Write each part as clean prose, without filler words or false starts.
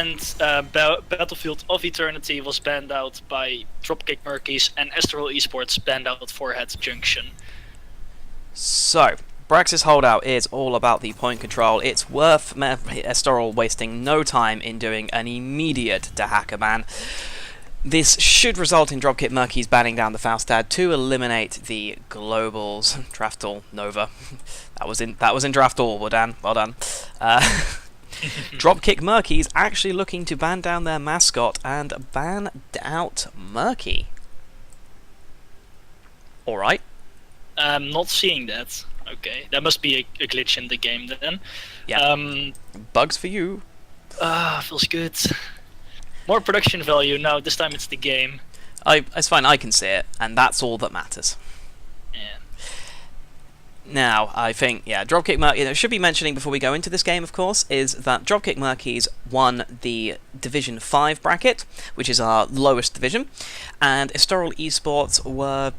and Battlefield of Eternity was banned out by Dropkick Murkys, and Estoril Esports banned out Forehead Junction. So, Brax's holdout is all about the point control. It's worth Estoril wasting no time in doing an immediate Dahaka ban. This should result in Dropkick Murkys banning down the Faustad to eliminate the globals. Draftal Nova. That was in Draftal. Well done. Well done. Dropkick Murkys actually looking to ban down their mascot and ban out Murky. Alright. I'm not seeing that. Okay, that must be a glitch in the game then. Yeah. Bugs for you. Feels good. More production value. No, this time it's the game. It's fine, I can see it, and that's all that matters. Yeah. Now, I think, Dropkick Murkys, should be mentioning before we go into this game, of course, is that Dropkick Murkys won the Division 5 bracket, which is our lowest division, and Estoril Esports were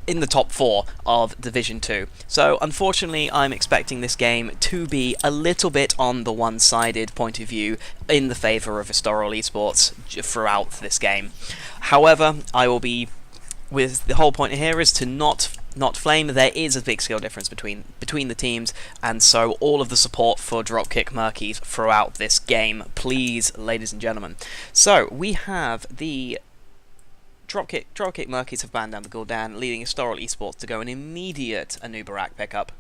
in the top 4 of Division 2. So, unfortunately, I'm expecting this game to be a little bit on the one-sided point of view in the favour of Estoril Esports throughout this game. However, I will be, with the whole point here is to not flame. There is a big skill difference between the teams, and so all of the support for Dropkick Murkys throughout this game, please, ladies and gentlemen. So, we have the Dropkick Murkys have banned down the Gul'dan, leading Estoril Esports to go an immediate Anubarak pickup.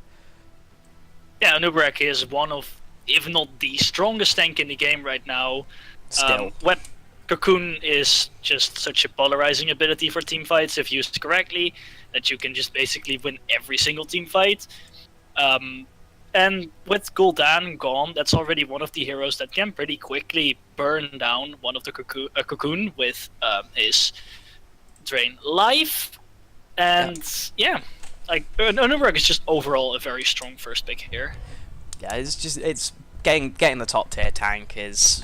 Yeah, Anubarak is one of, if not the strongest tank in the game right now. Still. What Cocoon is just such a polarizing ability for team fights if used correctly, that you can just basically win every single team fight. And with Gul'dan gone, that's already one of the heroes that can pretty quickly burn down one of the Cocoon with his Drain Life, and like Anubarak is just overall a very strong first pick here. Yeah, it's getting the top tier tank is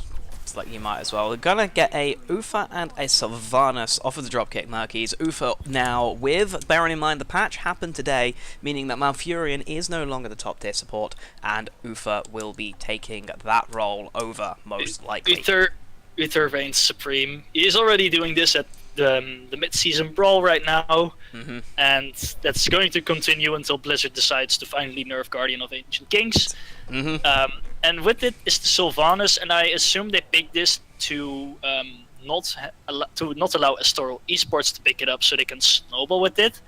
like you might as well. We're gonna get a Ufa and a Sylvanas off of the Dropkick Murkys. Ufa now with, bearing in mind the patch happened today, meaning that Malfurion is no longer the top tier support, and Ufa will be taking that role over most likely. Uther reigns supreme. He is already doing this at the mid-season brawl right now, and that's going to continue until Blizzard decides to finally nerf Guardian of Ancient Kings. And with it is the Sylvanas, and I assume they picked this to not allow Estoril Esports to pick it up, so they can snowball with it.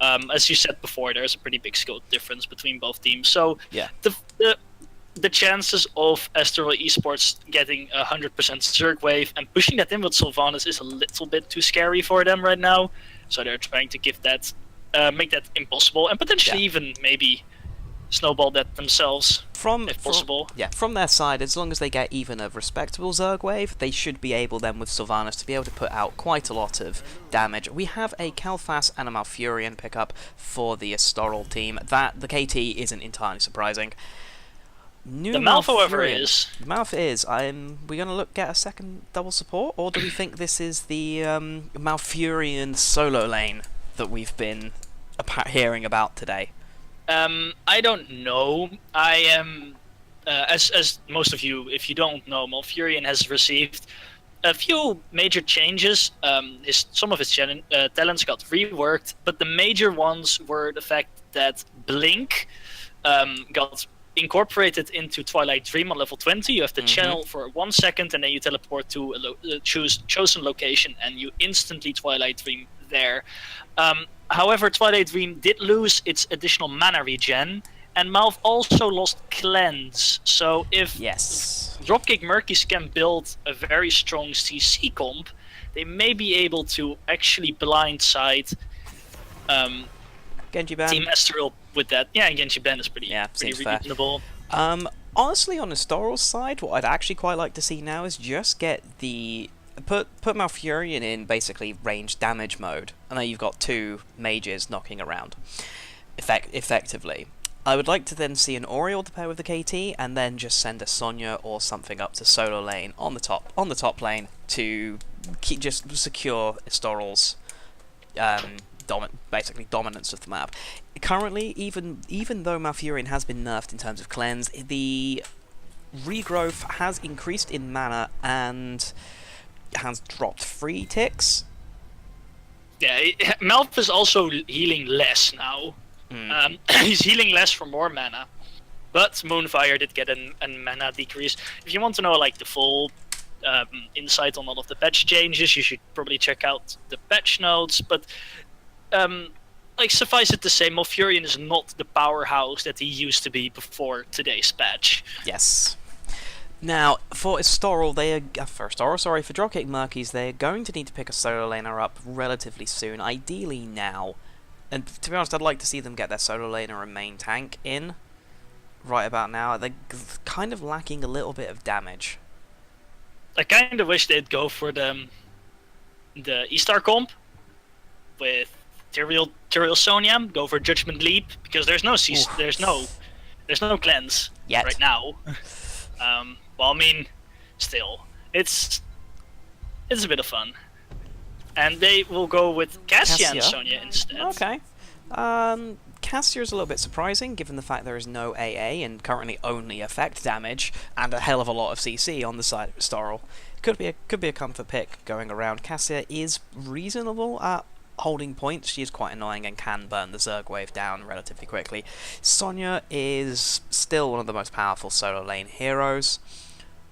As you said before, there's a pretty big skill difference between both teams, so the chances of Estoril Esports getting 100% Zerg wave and pushing that in with Sylvanas is a little bit too scary for them right now. So they're trying to give that, make that impossible, and potentially even maybe snowball that themselves, if possible. From their side, as long as they get even a respectable Zerg wave, they should be able then with Sylvanas to be able to put out quite a lot of damage. We have a Kalfas and a Malfurion pickup for the Estoril team. That the KT isn't entirely surprising. The Malf, however, is. The Malf is. We going to get a second double support, or do we think this is the Malfurion solo lane that we've been hearing about today? I don't know. I am, as most of you, if you don't know, Malfurion has received a few major changes. Some of his talents got reworked, but the major ones were the fact that Blink got incorporated into Twilight Dream on level 20. You have the channel for 1 second, and then you teleport to a chosen location, and you instantly Twilight Dream there. However, Twilight Dream did lose its additional mana regen, and Malf also lost Cleanse. So if Dropkick Murkys can build a very strong CC comp, they may be able to actually blindside Genji ban. Team Estoril with that. Yeah, Genji ban is pretty reasonable. Honestly, on Estoril's side, what I'd actually quite like to see now is just get the put Malfurion in basically range damage mode. I know you've got 2 mages knocking around effectively. I would like to then see an Oriole to pair with the KT, and then just send a Sonya or something up to solo lane on the top lane to just secure Estoril's basically dominance of the map. Currently, even though Malfurion has been nerfed in terms of cleanse, the regrowth has increased in mana and has dropped 3 ticks. Yeah, Melf is also healing less now. He's healing less for more mana. But Moonfire did get a mana decrease. If you want to know like the full insight on all of the patch changes, you should probably check out the patch notes. But like suffice it to say, Malfurion is not the powerhouse that he used to be before today's patch. Yes. Now, for Estoril, for Dropkick Murkys, they're going to need to pick a solo laner up relatively soon, ideally now. And to be honest, I'd like to see them get their solo laner and main tank in right about now. They're kind of lacking a little bit of damage. I kind of wish they'd go for the E-Star comp with Tyrael Sonya, go for Judgment Leap, because there's no cleanse Yet. right now. Well, I mean, still, it's a bit of fun, and they will go with Cassia and Sonya instead. Okay. Cassia's a little bit surprising, given the fact there is no AA and currently only effect damage and a hell of a lot of CC on the side of Estoril. Could be a comfort pick going around. Cassia is reasonable at holding points. She is quite annoying and can burn the Zerg wave down relatively quickly. Sonya is still one of the most powerful solo lane heroes,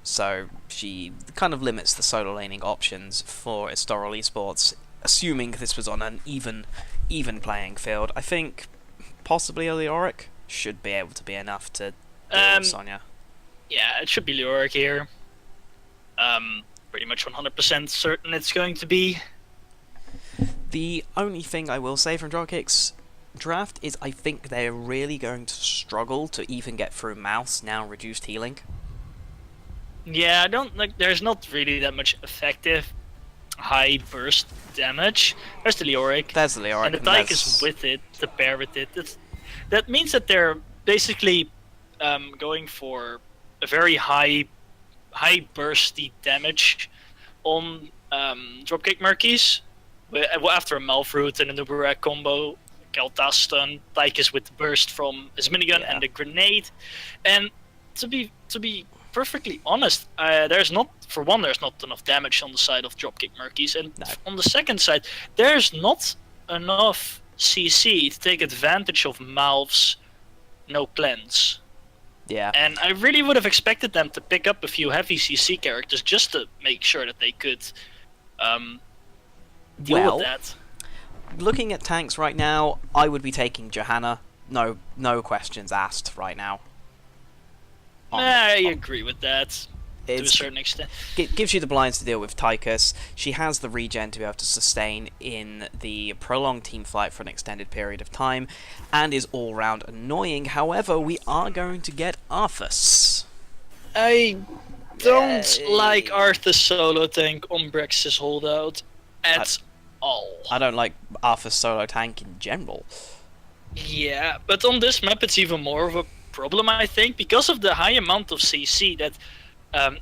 so she kind of limits the solo laning options for Estoril Esports, assuming this was on an even playing field. I think possibly a Leoric should be able to be enough to deal with Sonya. Yeah, it should be Leoric here. Pretty much 100% certain it's going to be. The only thing I will say from Dropkick's draft is I think they're really going to struggle to even get through Mouse, now reduced healing. Yeah, I don't like. There's not really that much effective high burst damage. There's the Leoric. There's the Leoric. And the Tyke is with it, to pair with it. That means that they're basically going for a very high bursty damage on Dropkick Murkys. After a Malfruit and a Nubarak combo, Kel'Thas stun, Tyke is with the burst from his minigun and the grenade. And to be perfectly honest, there's not enough damage on the side of Dropkick Murkys, and on the second side, there's not enough CC to take advantage of Malv's no cleanse. Yeah. And I really would have expected them to pick up a few heavy CC characters just to make sure that they could deal with that. Looking at tanks right now, I would be taking Johanna. No questions asked right now. I agree with that to a certain extent. It gives you the blinds to deal with Tychus. She has the regen to be able to sustain in the prolonged team fight for an extended period of time, and is all-round annoying. However, we are going to get Arthas. I don't like Arthas solo tank on Brex's holdout at all. I don't like Arthas solo tank in general. Yeah, but on this map it's even more of a problem, I think, because of the high amount of CC that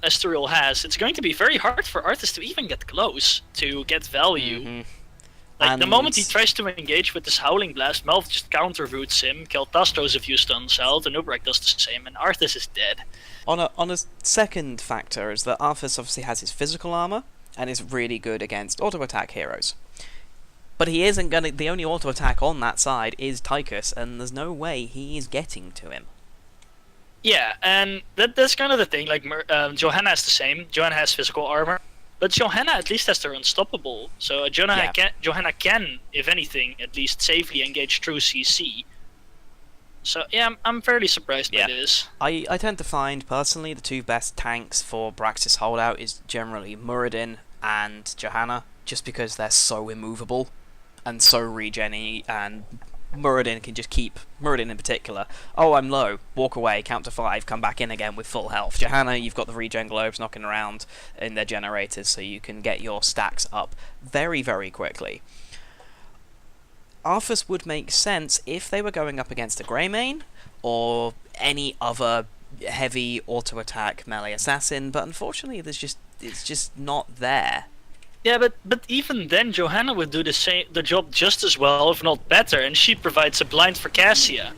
Estoril has. It's going to be very hard for Arthas to even get close to get value. Like, the moment he tries to engage with this Howling Blast, Melf just counter roots him, Kel'Thas throws a few stuns out, and Ubrak does the same, and Arthas is dead. On a second factor is that Arthas obviously has his physical armor and is really good against auto attack heroes. But he isn't gonna. The only auto attack on that side is Tychus, and there's no way he is getting to him. Yeah, and that's kind of the thing. Like Johanna is the same. Johanna has physical armor, but Johanna at least has her unstoppable. So Johanna can, if anything, at least safely engage through CC. So yeah, I'm fairly surprised by this. I tend to find personally the two best tanks for Braxis holdout is generally Muradin and Johanna, just because they're so immovable and so regen-y, and Muradin can just keep, Muradin in particular, oh, I'm low, walk away, count to 5, come back in again with full health. Johanna, you've got the regen globes knocking around in their generators, so you can get your stacks up very, very quickly. Arthas would make sense if they were going up against a Greymane, or any other heavy auto-attack melee assassin, but unfortunately it's just not there. Yeah, but even then, Johanna would do the job just as well, if not better, and she provides a blind for Cassia.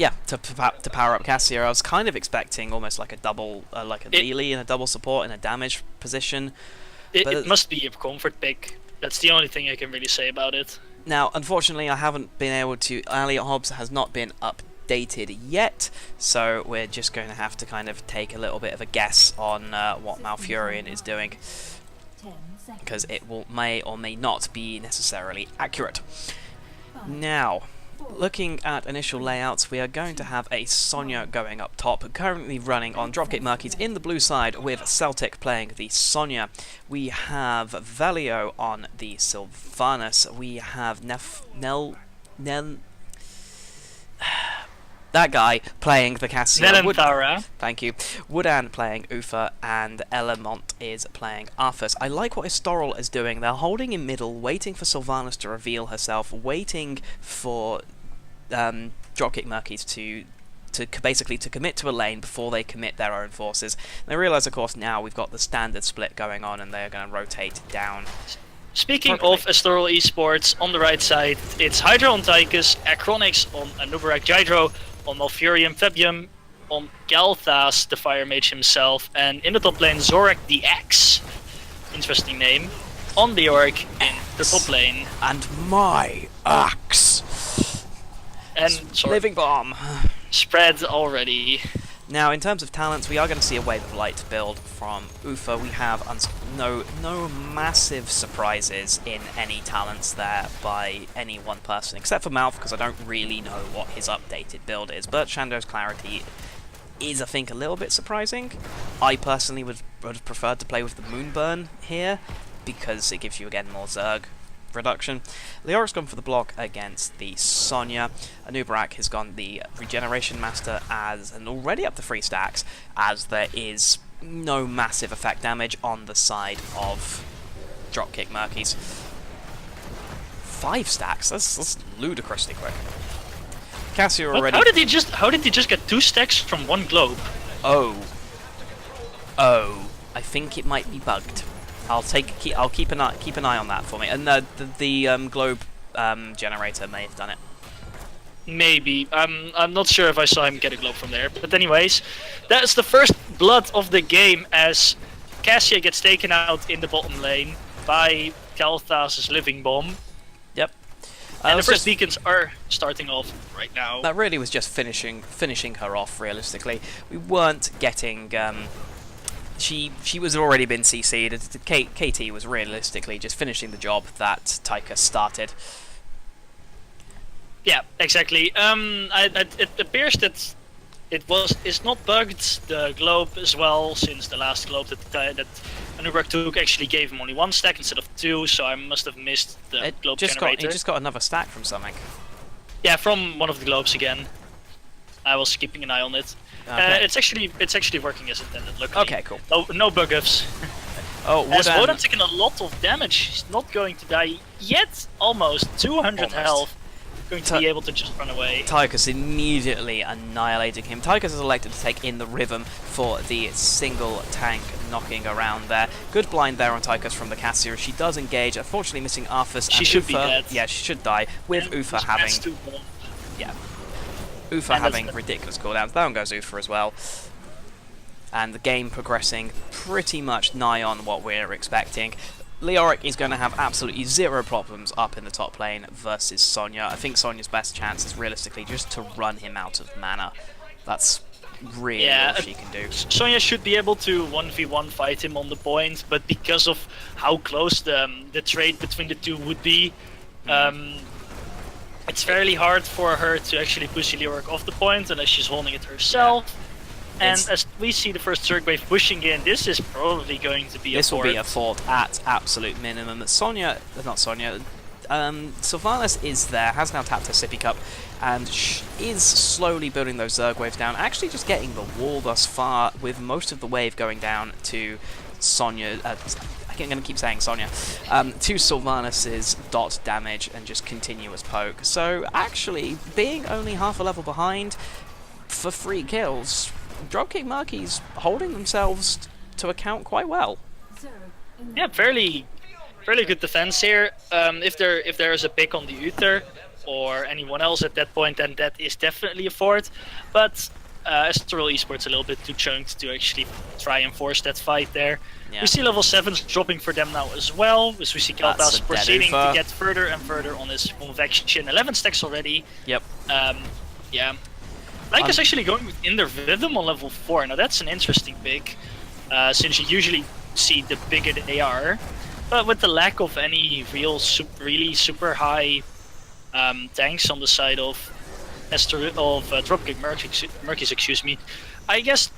yeah, to power up Cassia. I was kind of expecting almost like a double, like a melee and a double support in a damage position. It must be a comfort pick. That's the only thing I can really say about it. Now, unfortunately, I haven't been able to. Elliot Hobbs has not been updated yet, so we're just going to have to kind of take a little bit of a guess on what Malfurion is doing, because it may or may not be necessarily accurate. Now, looking at initial layouts, we are going to have a Sonya going up top, currently running on Dropkick Murkys in the blue side, with Celtic playing the Sonya. We have Valio on the Sylvanas. We have that guy playing the Cassia. Nelantara. Thank you. Woodan playing Ufa, and Elamont is playing Arthas. I like what Estoril is doing. They're holding in middle, waiting for Sylvanas to reveal herself, waiting for Dropkick Murkys to basically to commit to a lane before they commit their own forces. And they realise, of course, now we've got the standard split going on, and they're going to rotate down. Speaking of Estoril Esports, on the right side, it's Hydra on Tychus, Acronix on Anubarak Gydro, on Malfurion Fabium, on Galthas, the Fire Mage himself, and in the top lane, Zorak the Axe. Interesting name. On the Orc in the top lane. And my axe. And Living Bomb. Spread already. Now, in terms of talents, we are going to see a Wave of Light build from Ufa. We have no massive surprises in any talents there by any one person, except for Malf, because I don't really know what his updated build is. But Shando's Clarity is, I think, a little bit surprising. I personally would have preferred to play with the Moonburn here, because it gives you, again, more Zerg reduction. Leoric's gone for the block against the Sonya. Anubarak has gone the Regeneration Master and already up to 3 stacks, as there is no massive effect damage on the side of Dropkick Murkys. 5 stacks? That's ludicrously quick. Cassia already. How did he just get 2 stacks from one globe? Oh, I think it might be bugged. I'll keep an eye on that for me. And the globe generator may have done it. Maybe. I'm not sure if I saw him get a globe from there. But anyways, that's the first blood of the game as Cassia gets taken out in the bottom lane by Galthas' Living Bomb. Yep. And the first beacons are starting off right now. That really was just finishing her off. Realistically, we weren't getting. She was already been CC'd. KT was realistically just finishing the job that Tychus started. Yeah, exactly. It appears that it's not bugged, the globe as well, since the last globe that Anubarak took actually gave him only 1 stack instead of 2, so I must have missed the globe generator. He just got another stack from something. Yeah, from one of the globes again. I was keeping an eye on it. Okay. It's actually working as intended. Luckily. Okay, cool. No bug ups. Oh, as Wodan's taking a lot of damage, he's not going to die yet. Almost 200 health. Going to be able to just run away. Tychus immediately annihilating him. Tychus has elected to take in the Rhythm for the single tank knocking around there. Good blind there on Tychus from the Cassia. She does engage, unfortunately missing Arthas. She should be dead. Yeah, she should die, with Ufa having. Yeah. Ufa having ridiculous cooldowns. Down goes Ufa as well. And the game progressing pretty much nigh on what we're expecting. Leoric is going to have absolutely zero problems up in the top lane versus Sonya. I think Sonya's best chance is realistically just to run him out of mana. That's really all she can do. Sonya should be able to 1v1 fight him on the point, but because of how close the trade between the two would be, it's fairly hard for her to actually push Leoric off the point unless she's holding it herself. And as we see the first Zerg wave pushing in, this is probably going to be a fort. This will be a fort at absolute minimum. Sylvanas is there, has now tapped her Sippy Cup, and is slowly building those Zerg waves down, actually just getting the wall thus far, with most of the wave going down to Sonya. I'm going to keep saying Sonya. To Sylvanas' dot damage and just continuous poke. So actually, being only half a level behind for 3 kills, Dropkick Murkys holding themselves to account quite well. Yeah, fairly good defense here. If there is a pick on the Uther, or anyone else at that point, then that is definitely a fort. But Estoril Esports a little bit too chunked to actually try and force that fight there. Yeah. We see level 7s dropping for them now as well, as we see That's Kaltas a dead proceeding Ufa. to get further and further on his convection. 11 stacks already. Yep. Yeah. Lyca's actually going in the rhythm on level 4. Now that's an interesting pick, since you usually see the bigger they are. But with the lack of any really super high tanks on the side of Dropkick Murkys, excuse me, I guess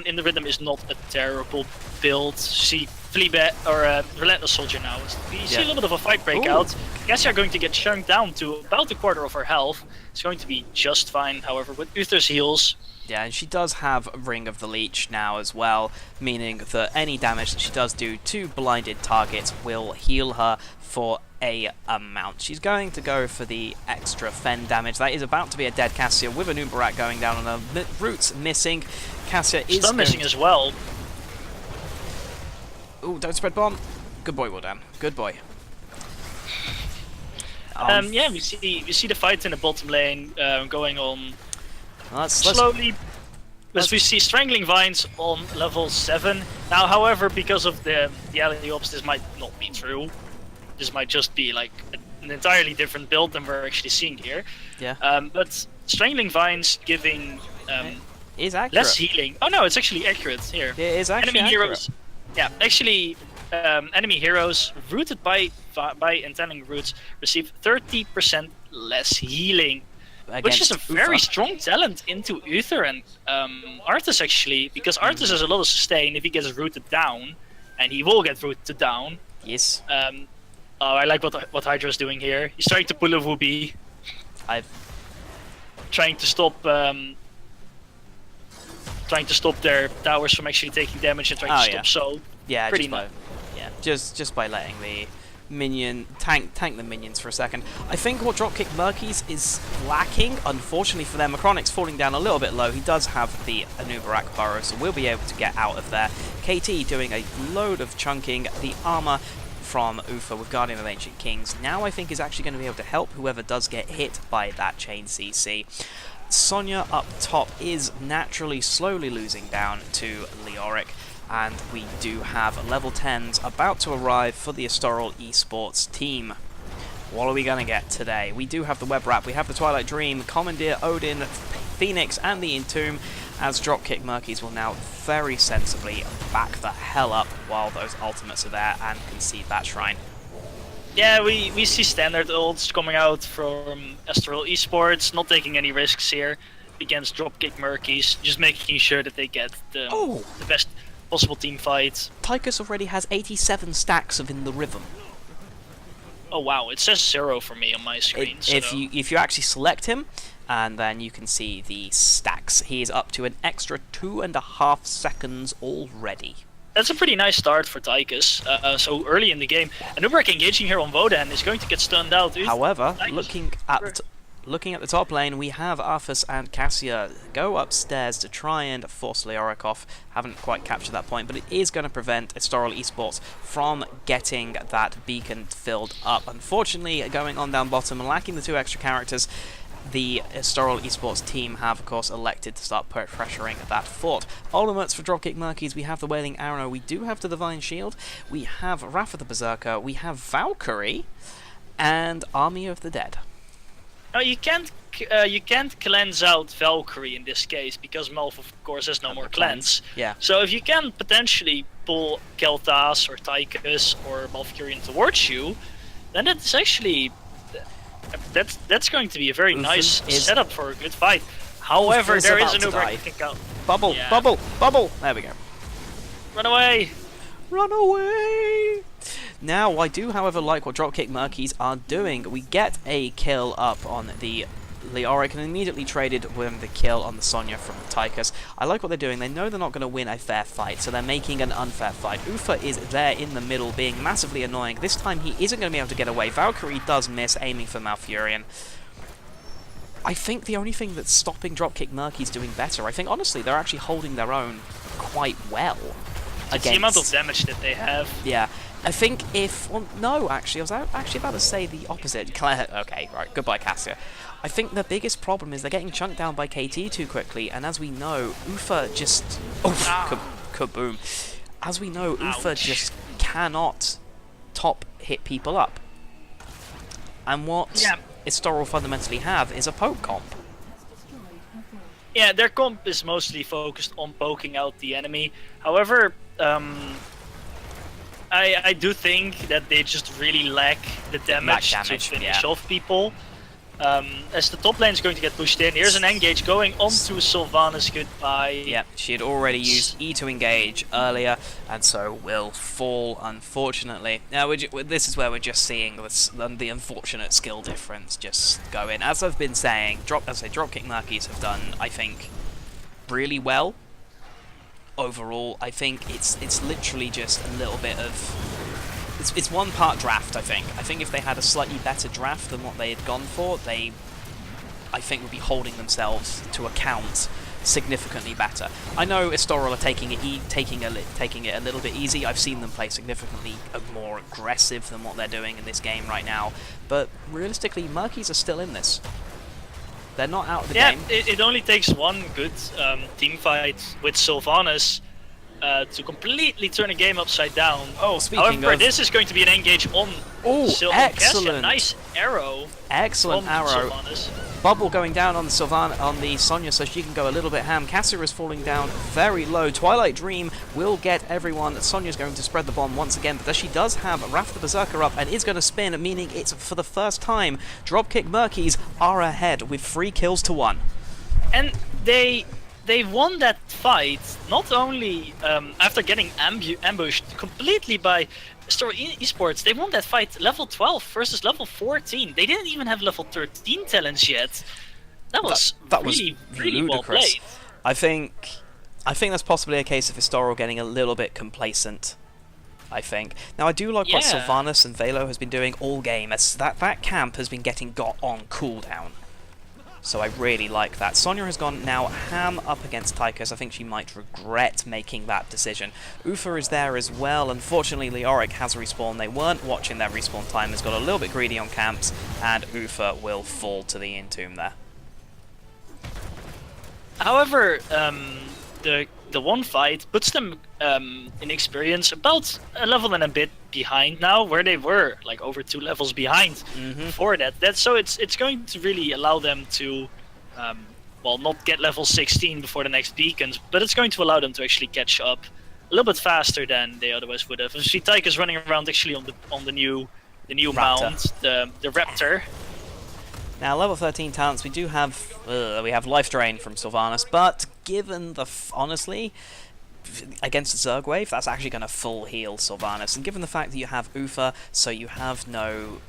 in the rhythm is not a terrible build. See Fleabag or Relentless Soldier now. You see a little bit of a fight break out. Cassia are going to get chunked down to about a quarter of her health. It's going to be just fine, however, with Uther's heals. Yeah, and she does have Ring of the Leech now as well, meaning that any damage that she does do to blinded targets will heal her for a amount. She's going to go for the extra Fen damage. That is about to be a dead Cassia with an Uberak going down on her. Roots missing. Cassia is Stun missing as well. Ooh, don't spread bomb. Good boy, Wildan. Good boy. Yeah, we see the fight in the bottom lane going on Let's slowly. As we see Strangling Vines on level 7. Now, however, because of the alley ops, this might not be true. This might just be like an entirely different build than we're actually seeing here. Yeah. But Strangling Vines giving is accurate. less healing. Oh no, it's actually accurate here. It is actually enemy accurate. heroes. Yeah, actually, enemy heroes rooted by intending roots receive 30% less healing, which is a very strong talent into Uther and Arthas actually, because Arthas has a lot of sustain if he gets rooted down, and he will get rooted down. Yes. Oh, I like what Hydra's doing here. He's trying to pull a Wooby. Trying to stop their towers from actually taking damage and trying to stop Soul. Yeah, pretty just by letting the minion tank the minions for a second. I think what Dropkick Murkys is lacking, unfortunately for them, Macronic's falling down a little bit low. He does have the Anubarak burrow, so we'll be able to get out of there. KT doing a load of chunking. The armor from Ufa with Guardian of Ancient Kings now I think is actually going to be able to help whoever does get hit by that chain CC. Sonya up top is naturally slowly losing down to Leoric, and we do have level 10s about to arrive for the Estoril Esports team. What are we going to get today? We do have the Web Wrap, we have the Twilight Dream, Commandeer, Odin, Phoenix, and the Entomb, as Dropkick Murkys will now very sensibly back the hell up while those ultimates are there and concede that shrine. Yeah, we see standard ults coming out from Estoril Esports, not taking any risks here against Dropkick Murkys, just making sure that they get the best possible team fight. Tychus already has 87 stacks of In the Rhythm. Oh wow, it says 0 for me on my screen. If you actually select him, and then you can see the stacks, he is up to an extra 2.5 seconds already. That's a pretty nice start for Tychus, so early in the game. Anubarak engaging here on Vodan is going to get stunned out. However, looking at the top lane, we have Arthas and Cassia go upstairs to try and force Leoric off. Haven't quite captured that point, but it is going to prevent Estoril Esports from getting that beacon filled up. Unfortunately, going on down bottom, lacking the 2 extra characters, the Estoril Esports team have, of course, elected to start pressuring that fort. Ultimates for Dropkick Murkys, we have the Wailing Arrow, we do have the Divine Shield, we have Wrath of the Berserker, we have Valkyrie, and Army of the Dead. Now you can't cleanse out Valkyrie in this case, because Malf, of course, has no more cleanse. Yeah. So if you can potentially pull Kel'Thas or Tychus or Malfurion towards you, then it's actually... That's going to be a very nice setup for a good fight. However, there is an Uberak kick out. Bubble, bubble, bubble! There we go. Run away! Run away! Now, I do, however, like what Dropkick Murkys are doing. We get a kill up on the Leoric and immediately traded with the kill on the Sonya from the Tychus. I like what they're doing. They know they're not going to win a fair fight, so they're making an unfair fight. Ufa is there in the middle, being massively annoying. This time he isn't going to be able to get away. Valkyrie does miss, aiming for Malfurion. I think the only thing that's stopping Dropkick Murkys doing better, I think, honestly, they're actually holding their own quite well. It's the amount of damage that they have. Yeah. I think if... Well, no, actually, I was actually about to say the opposite. Claire, okay, right, goodbye, Cassia. I think the biggest problem is they're getting chunked down by KT too quickly, and as we know, Ufa just... kaboom. As we know, Ufa just cannot top hit people up. And what Estoril fundamentally have is a poke comp. Yeah, their comp is mostly focused on poking out the enemy. However, I do think that they just really lack the damage to finish off people. As the top lane is going to get pushed in, here's an engage going onto Sylvanas. Goodbye. Yeah, she had already used E to engage earlier, and so will fall, unfortunately. Now, this is where we're just seeing the unfortunate skill difference just go in. As I've been saying, Dropkick Murkys have done, I think, really well. Overall, I think it's literally just a little bit of... It's one part draft, I think. I think if they had a slightly better draft than what they had gone for, they, I think, would be holding themselves to account significantly better. I know Estoril are taking it a little bit easy. I've seen them play significantly more aggressive than what they're doing in this game right now. But realistically, Murkys are still in this. They're not out of the game. Yeah, it only takes one good team fight with Sylvanas to completely turn a game upside down. Oh, However, this is going to be an engage on excellent. Nice arrow. Excellent arrow. Sylvanas. Bubble going down on the Sonya, so she can go a little bit ham. Cassia is falling down very low. Twilight Dream will get everyone. Sonya's going to spread the bomb once again, but she does have Wrath the Berserker up and is going to spin, meaning it's for the first time Dropkick Murkys are ahead with 3 kills to 1. And they won that fight not only after getting ambushed completely by Estoril Esports. They won that fight level 12 versus level 14. They didn't even have level 13 talents yet. That was really well played. I think that's possibly a case of Estoril getting a little bit complacent. I think. Now I do like what Sylvanas and Velo has been doing all game, as that camp has been getting got on cooldown. So I really like that. Sonya has gone now ham up against Tychus. I think she might regret making that decision. Ufa is there as well. Unfortunately, Leoric has respawned. They weren't watching their respawn time. Has got a little bit greedy on camps, and Ufa will fall to the Entomb there. However, the one fight puts them in experience about a level and a bit behind now, where they were like over 2 levels behind before that. So it's going to really allow them to well, not get level 16 before the next beacons, but it's going to allow them to actually catch up a little bit faster than they otherwise would have. And see Tychus running around actually on the new mount, the Raptor. Now, level 13 talents, we do have Life Drain from Sylvanas, but given the honestly, against the Zerg wave, that's actually going to full heal Sylvanas, and given the fact that you have Ufa, so you have no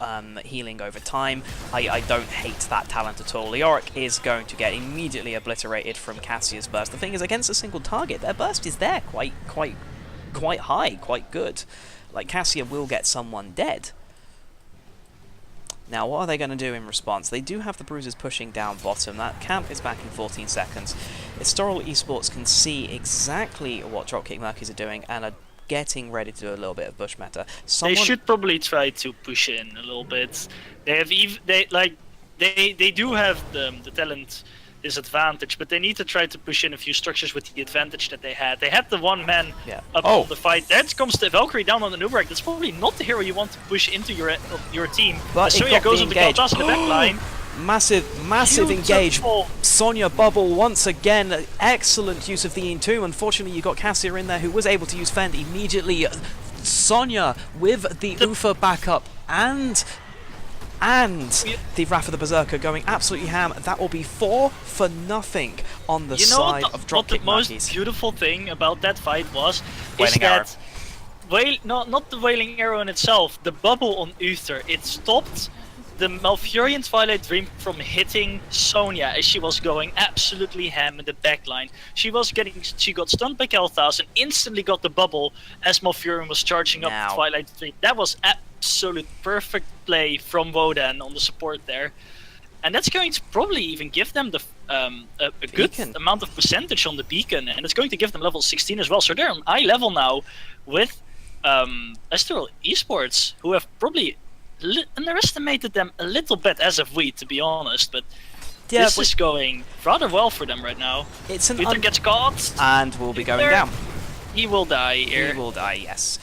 healing over time, I don't hate that talent at all. Leoric is going to get immediately obliterated from Cassia's burst. The thing is, against a single target, their burst is there quite high, quite good. Like, Cassia will get someone dead. Now, what are they going to do in response? They do have the bruisers pushing down bottom. That camp is back in 14 seconds. Estoril Esports can see exactly what Dropkick Murkys are doing and are getting ready to do a little bit of bush meta. They should probably try to push in a little bit. They have they do have the talent disadvantage, but they need to try to push in a few structures with the advantage that they had. They had the one man up on the fight. There comes the Valkyrie down on the Nubarak. That's probably not the hero you want to push into your team. But Sonya goes on the Kaltas in the back line. Massive engage. Sonya bubble once again. Excellent use of the Entomb. Unfortunately, you got Cassia in there who was able to use Fend immediately. Sonya with the Ufa backup and the Wrath of the Berserker going absolutely ham. That will be 4 for nothing on the side of Dropkick Murkys. What the most beautiful thing about that fight is that not the Wailing Arrow in itself, the bubble on Uther, it stopped the Malfurion Twilight Dream from hitting Sonya as she was going absolutely ham in the backline. She got stunned by Kalthas and instantly got the bubble as Malfurion was charging up the Twilight Dream. That was absolute perfect play from Wodan on the support there. And that's going to probably even give them the a good amount of percentage on the beacon, and it's going to give them level 16 as well. So they're on eye level now with Estoril Esports, who have probably underestimated them a little bit as of we, to be honest, but Yeah, this is going rather well for them right now. it's an Uther gets caught. and will be going Uther, down. He will die here. He will die, yes.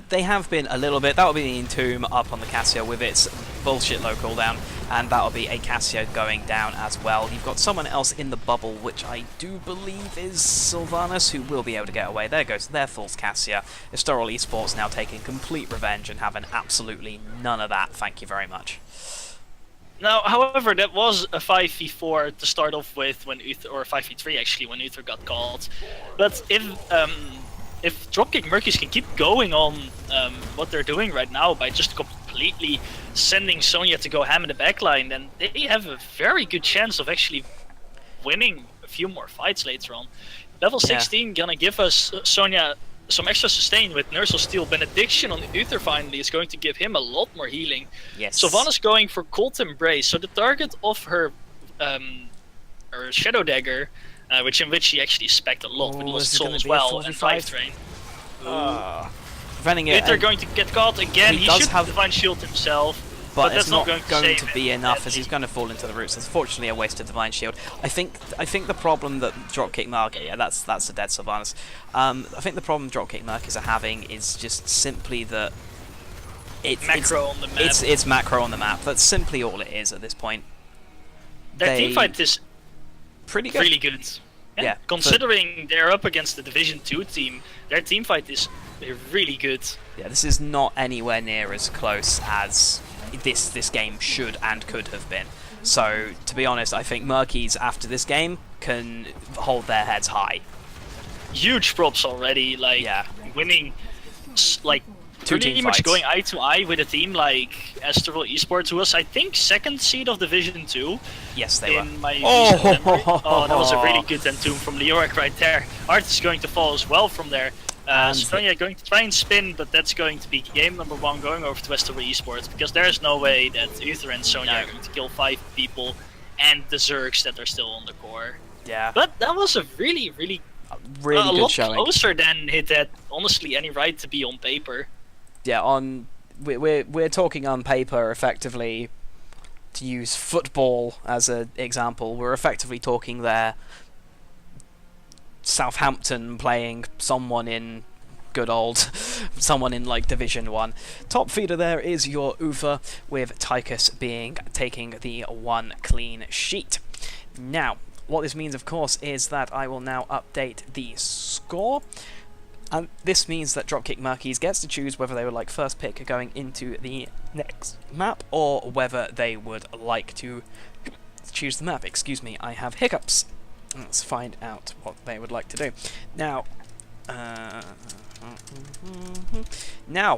They have been a little bit. That will be the Entomb up on the Cassia with its bullshit low cooldown, and that will be a Cassia going down as well. You've got someone else in the bubble, which I do believe is Sylvanas, who will be able to get away. There goes their false Cassia. Estoril Esports now taking complete revenge and having absolutely none of that. Thank you very much. Now, however, that was a 5v4 to start off with when Uther, or 5v3 actually, when Uther got called. But if Dropkick Murkys can keep going on what they're doing right now by just completely sending Sonya to go ham in the backline, then they have a very good chance of actually winning a few more fights later on. Level 16 gonna give us Sonya some extra sustain with Nurse of Steel. Benediction on Uther finally is going to give him a lot more healing. Yes. Sylvanas going for Cold Embrace, so the target of her Shadow Dagger, in which she actually spec'd a lot with Lost Soul as well, and 5 Train. Preventing it. Uther going to get caught again. He should have Divine Shield himself, but that's it's not going to be him. enough, as he's going to fall into the roots. Unfortunately, a wasted Divine Shield. I think the problem that Dropkick Murkys, yeah, that's a dead Sylvanas. I think the problem Dropkick Murkys are having is just simply that it's macro on the map. It's macro on the map. That's simply all it is at this point. Their teamfight is pretty good. really good. Yeah, considering they're up against the Division 2 team, their teamfight is really good. Yeah, this is not anywhere near as close as this game should and could have been. So, to be honest, I think Murkys after this game can hold their heads high. Huge props already, like winning, like pretty much going eye to eye with a team like Estoril Esports, who was, I think, 2nd seed of Division 2. Yes, they were. My that was a really good Entomb from Leoric right there. Art is going to fall as well from there. Sonya going to try and spin, but that's going to be game number 1 going over to Estoril Esports, because there's no way that Uther and Sonya are going to kill 5 people and the Zergs that are still on the core. Yeah. But that was a really good lot showing. Closer than it had honestly any right to be on paper. Yeah, we're talking on paper effectively. To use football as an example, we're effectively talking there Southampton playing someone in someone in like Division 1. Top feeder there is your Uther, with Tychus taking the 1 clean sheet. Now, what this means, of course, is that I will now update the score. And this means that Dropkick Murkys gets to choose whether they would like first pick going into the next map, or whether they would like to choose the map. Excuse me, I have hiccups. Let's find out what they would like to do. Now,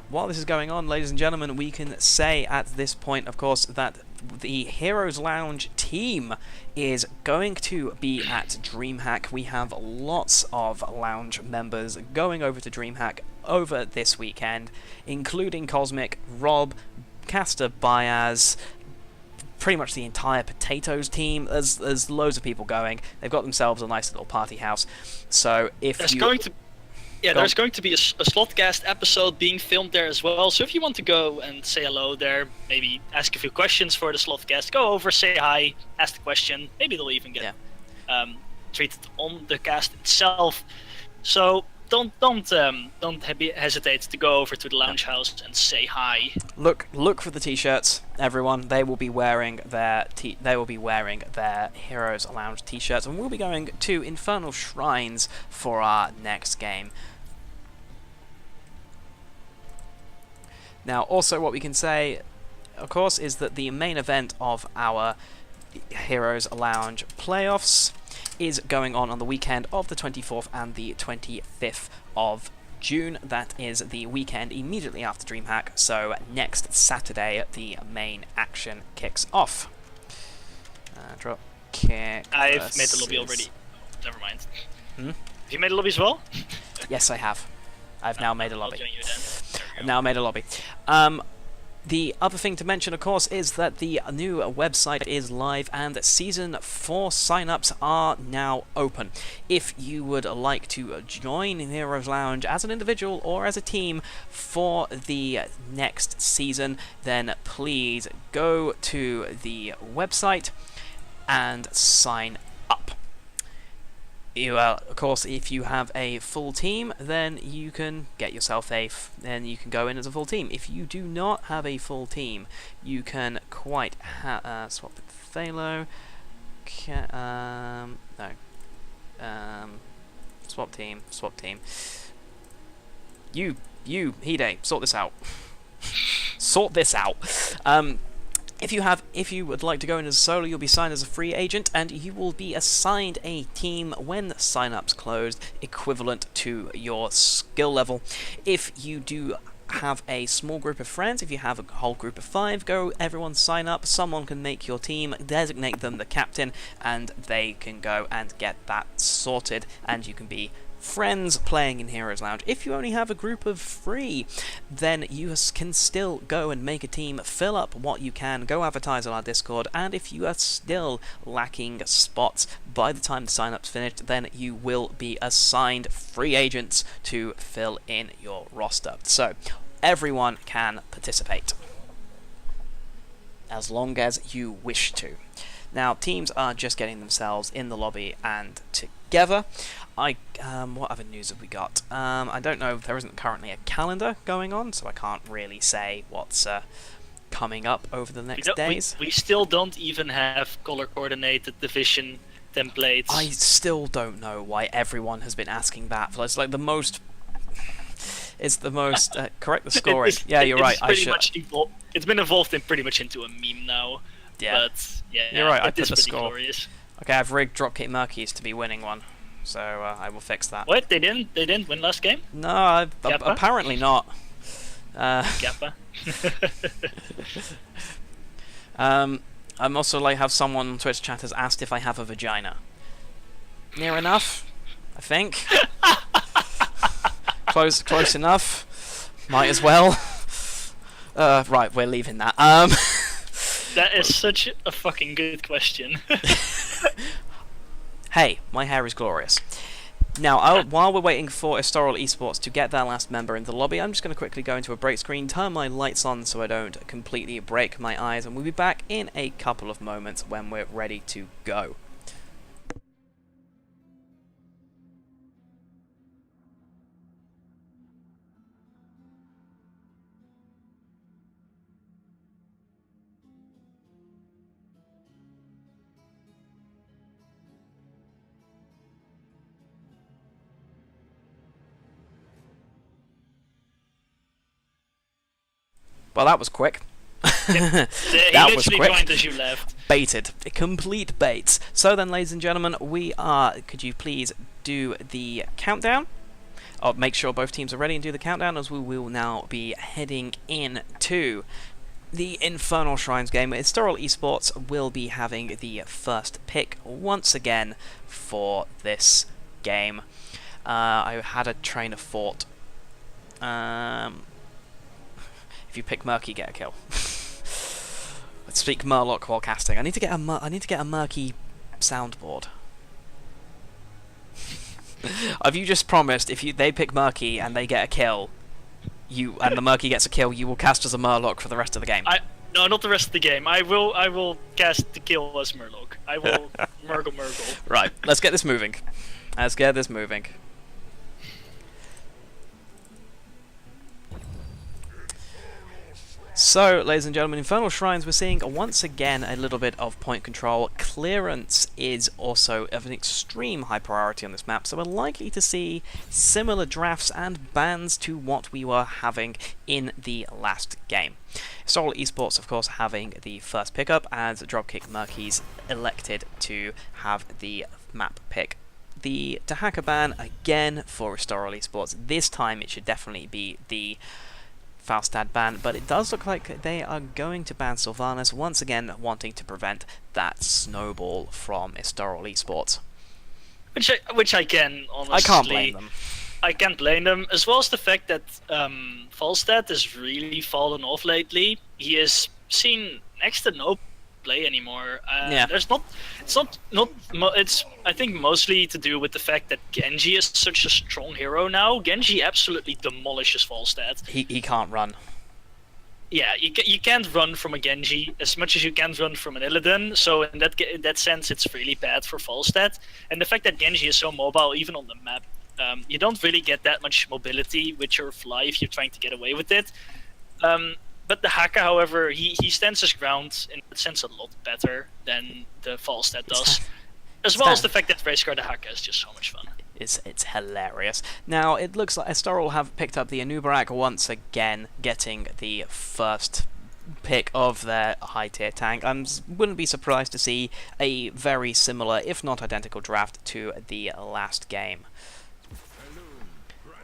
while this is going on, ladies and gentlemen, we can say at this point, of course, that the Heroes Lounge team is going to be at DreamHack. We have lots of lounge members going over to DreamHack over this weekend, including Cosmic, Rob, Caster, Baez, pretty much the entire Potatoes team. There's loads of people going. They've got themselves a nice little party house. So if there's going to be a Slotcast episode being filmed there as well. So if you want to go and say hello there, maybe ask a few questions for the Slotcast, go over, say hi, ask the question. Maybe they'll even get treated on the cast itself. So don't hesitate to go over to the lounge house and say hi. Look for the t-shirts, everyone. They will be wearing their Heroes Lounge t-shirts, and we'll be going to Infernal Shrines for our next game. Now, also what we can say, of course, is that the main event of our Heroes Lounge playoffs is going on the weekend of the 24th and the 25th of June. That is the weekend immediately after DreamHack, so next Saturday the main action kicks off. Dropkick. I've made the lobby already. Never mind. Have you made a lobby as well? Yes, I have. I've now made a lobby. I'll join you then. I've now made a lobby. The other thing to mention, of course, is that the new website is live and Season 4 sign-ups are now open. If you would like to join Heroes Lounge as an individual or as a team for the next season, then please go to the website and sign up. Of course, if you have a full team, then you can get yourself then you can go in as a full team. If you do not have a full team, you can swap with Thalo. Swap team. You, Hide, sort this out. Sort this out. If you would like to go in as a solo, you'll be signed as a free agent, and you will be assigned a team when sign-ups closed, equivalent to your skill level. If you do have a small group of friends, if you have a whole group of 5, everyone sign up, someone can make your team, designate them the captain, and they can go and get that sorted, and you can be friends playing in Heroes Lounge. If you only have a group of 3, then you can still go and make a team, fill up what you can, go advertise on our Discord, and if you are still lacking spots by the time the sign-up's finished, then you will be assigned free agents to fill in your roster. So everyone can participate as long as you wish to. Now, teams are just getting themselves in the lobby and together. What other news have we got? I don't know. There isn't currently a calendar going on, so I can't really say what's coming up over the next days. We still don't even have color-coordinated division templates. I still don't know why everyone has been asking that. It's like the most... It's the most... correct the scoring. Yeah, you're right. It's been evolved pretty much into a meme now. Yeah. But, yeah, you're right. I it is put the pretty score. glorious. Okay, I've rigged Dropkick Murkys to be winning one, so I will fix that. What? They didn't win last game? No, apparently not. Kappa. I'm also have someone on Twitch chat has asked if I have a vagina. Near enough, I think. Close enough. Might as well. Right, we're leaving that. That is such a fucking good question. Hey, my hair is glorious. Now, while we're waiting for Estoril Esports to get their last member in the lobby, I'm just going to quickly go into a break screen, turn my lights on so I don't completely break my eyes, and we'll be back in a couple of moments when we're ready to go. Well, that was quick. Yep. That was quick. Joined as you left. Baited. A complete bait. So then, ladies and gentlemen, could you please do the countdown? Make sure both teams are ready and do the countdown, as we will now be heading into the Infernal Shrines game. Estoril Esports will be having the first pick once again for this game. I had a train of thought. If you pick Murky, get a kill. Let's speak Murloc while casting. I need to get a Murky soundboard. Have you just promised if they pick Murky and they get a kill, and the Murky gets a kill, you will cast as a Murloc for the rest of the game? No, not the rest of the game. I will cast the kill as Murloc. I will Murgle. Right, let's get this moving. So, ladies and gentlemen, Infernal Shrines, we're seeing once again a little bit of point control. Clearance is also of an extreme high priority on this map, so we're likely to see similar drafts and bans to what we were having in the last game. Estoril Esports, of course, having the first pickup, as Dropkick Murkys elected to have the map pick. The Tahaka ban, again, for Estoril Esports. This time it should definitely be the Falstad ban, but it does look like they are going to ban Sylvanas, once again wanting to prevent that snowball from Estoril Esports. Which I can, honestly... I can't blame them. I can't blame them, as well as the fact that Falstad has really fallen off lately. he is seen next to no play anymore. Yeah. There's not. It's I think mostly to do with the fact that Genji is such a strong hero now. Genji absolutely demolishes Falstad. He can't run. Yeah, you can't run from a Genji as much as you can run from an Illidan. So in that sense, it's really bad for Falstad. And the fact that Genji is so mobile, even on the map, you don't really get that much mobility with your fly if you're trying to get away with it. But the Haka, however, he stands his ground in that sense a lot better than the Falstad does. As well as the fact that Racecar the Haka is just so much fun. It's hilarious. Now, it looks like Estoril have picked up the Anubarak once again, getting the first pick of their high-tier tank. I wouldn't be surprised to see a very similar, if not identical, draft to the last game.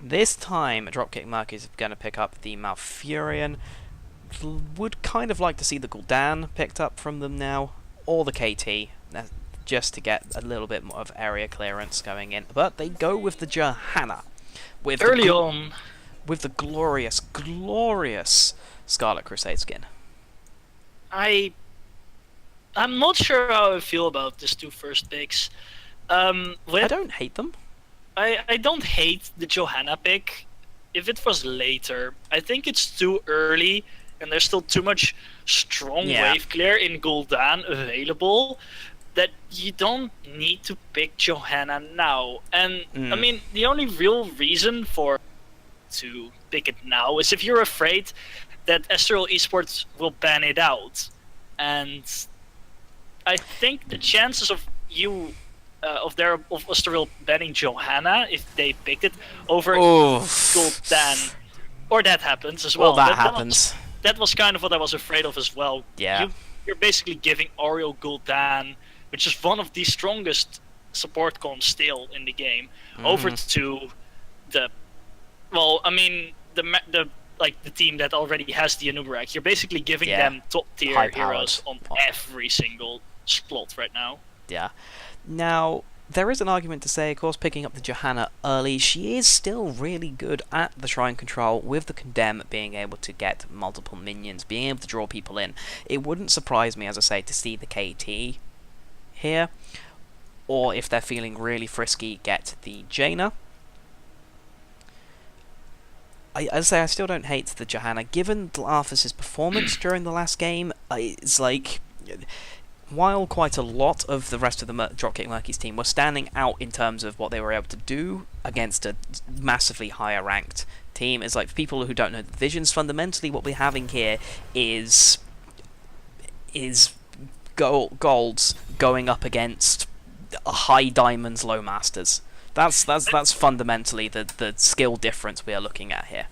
This time, Dropkick Murkys are going to pick up the Malfurion. Would kind of like to see the Gul'dan picked up from them now, or the KT, just to get a little bit more of area clearance going in. But they go with the Johanna. With the glorious, glorious Scarlet Crusade skin. I'm not sure how I feel about these two first picks. I don't hate them. I don't hate the Johanna pick. If it was later, I think it's too early, and there's still too much strong wave clear in Gul'dan available that you don't need to pick Johanna now. And I mean, the only real reason to pick it now is if you're afraid that Estoril Esports will ban it out. And I think the chances of Estoril banning Johanna if they picked it over Gul'dan, or that happens as well. That happens. That was kind of what I was afraid of as well. Yeah. You're basically giving Ariel Gul'dan, which is one of the strongest support cons still in the game, over to the team that already has the Anubarak. You're basically giving them top tier heroes on every single slot right now. Yeah. Now, there is an argument to say, of course, picking up the Johanna early, she is still really good at the Shrine Control, with the Condemn being able to get multiple minions, being able to draw people in. It wouldn't surprise me, as I say, to see the KT here, or if they're feeling really frisky, get the Jaina. I still don't hate the Johanna. Given Arthas' performance during the last game, it's like, while quite a lot of the rest of the Dropkick Murkys team were standing out in terms of what they were able to do against a massively higher ranked team, it's like, for people who don't know the divisions, fundamentally what we're having here is golds going up against high diamonds, low masters. That's fundamentally the skill difference we are looking at here.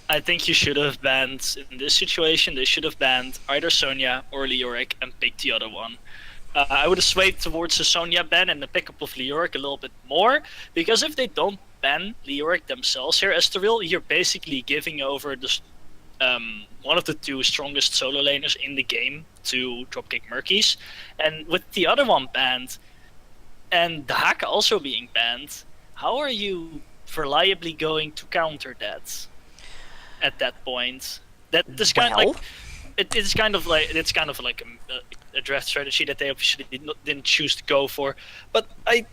I think you should have banned, in this situation, they should have banned either Sonya or Leoric and picked the other one. I would have swayed towards the Sonya ban and the pickup of Leoric a little bit more, because if they don't ban Leoric themselves here, Estoril, you're basically giving over the one of the two strongest solo laners in the game to Dropkick Murkys. And with the other one banned, and the Haka also being banned, how are you reliably going to counter that at that point? That is kind of like it's kind of like a draft strategy that they obviously didn't choose to go for. But I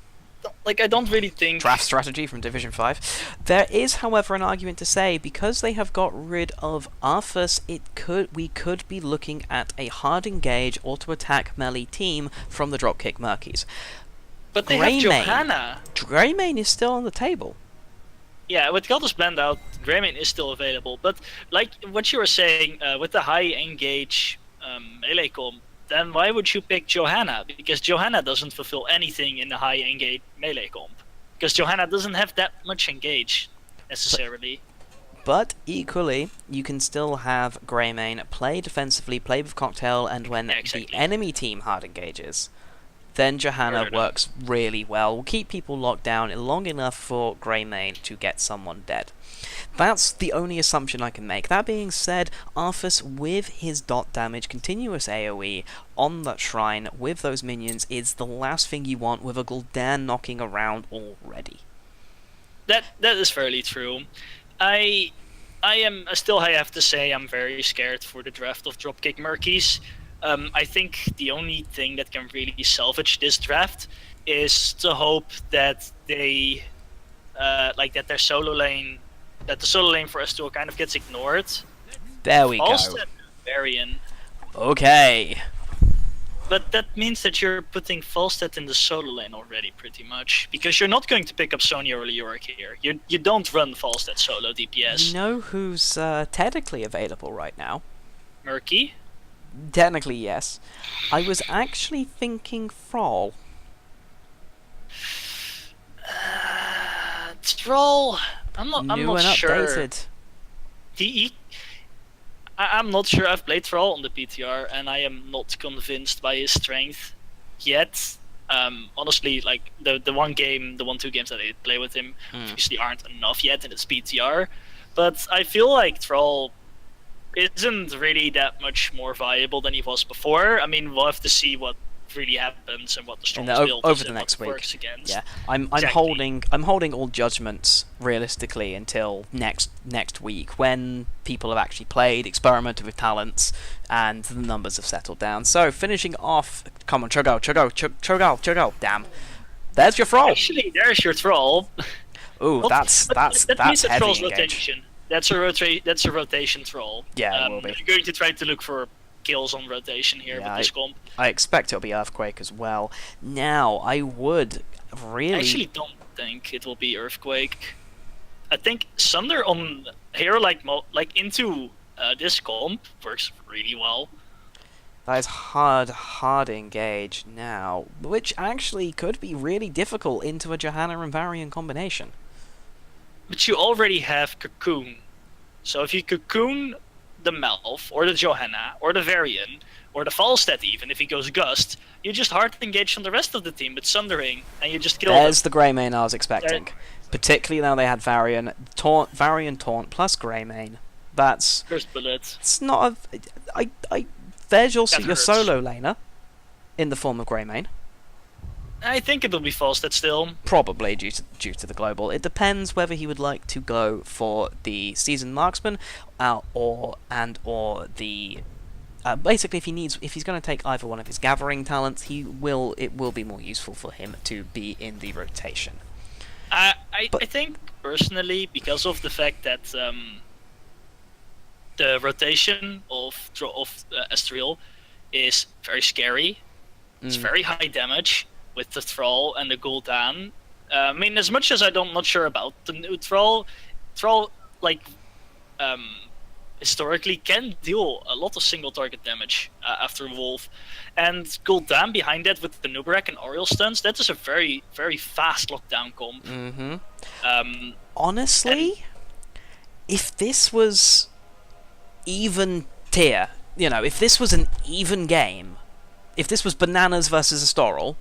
don't really think draft strategy from Division 5. There is, however, an argument to say, because they have got rid of Arthas, we could be looking at a hard engage auto attack melee team from the Dropkick Murkys. But they have Johanna. Greymane is still on the table. Yeah, with Galdas Blend out, Greymane is still available. But like what you were saying, with the high engage melee comp, then why would you pick Johanna? Because Johanna doesn't fulfill anything in the high engage melee comp. Because Johanna doesn't have that much engage, necessarily. But equally, you can still have Greymane play defensively, play with Cocktail, and when the enemy team hard engages, then Johanna works really well. Will keep people locked down long enough for Greymane to get someone dead. That's the only assumption I can make. That being said, Arthas with his dot damage, continuous AoE on that shrine with those minions is the last thing you want with a Gul'dan knocking around already. That is fairly true. I I have to say I'm very scared for the draft of Dropkick Murkys. I think the only thing that can really salvage this draft is to hope that they that their solo lane, that the solo lane for Estoril kind of gets ignored. There we go. Falstead and Varian. Okay. But that means that you're putting Falstead in the solo lane already, pretty much, because you're not going to pick up Sonya or Leoric here. You don't run Falstead solo DPS. You know who's technically available right now? Murky? Technically, yes. I was actually thinking Thrall. Troll. I'm not sure. Updated. I'm not sure. I've played Troll on the PTR, and I am not convinced by his strength yet. Honestly, like the 2 games that I did play with him obviously aren't enough yet in his PTR. But I feel like Troll isn't really that much more viable than he was before. I mean, we'll have to see what really happens and what the strongest build over is the next week. Works against. Yeah, I'm Exactly. holding all judgments realistically until next week, when people have actually played, experimented with talents, and the numbers have settled down. So finishing off, come on, Cho'Gall, damn, there's your Thrall. Actually, there's your Troll. Ooh, that's means heavy Troll's engage. rotation. That's a rotation Troll. Yeah, it will be. You're going to try to look for kills on rotation here Yeah, with this comp. I expect it'll be Earthquake as well. Now, I would really... I actually don't think it will be Earthquake. I think Sunder on hero like into this comp works really well. That is hard engage now, which actually could be really difficult into a Johanna and Varian combination. But you already have Cocoon. So if you Cocoon the Melf, or the Johanna, or the Varian, or the Falstead even, if he goes Gust, you just hard engage on the rest of the team with Sundering, and you just kill There's them. the Greymane I was expecting. Particularly now they had Varian Taunt plus Greymane. That's... First bullet. It's not a... there's your hurts. solo laner, in the form of Greymane. I think it'll be Falstead still. Probably due to the global. It depends whether he would like to go for the seasoned marksman, or the basically if he's going to take either one of his gathering talents, it will be more useful for him to be in the rotation. I think personally, because of the fact that the rotation of Estoril is very scary. It's very high damage with the Thrall and the Gul'dan. I mean, as much as I'm not sure about the new Thrall, historically can deal a lot of single target damage after Wolf. And Gul'dan behind that with the Nubarak and Oriel stuns, that is a very, very fast lockdown comp. Honestly, if this was even tier, if this was an even game, if this was Bananas versus Estoril,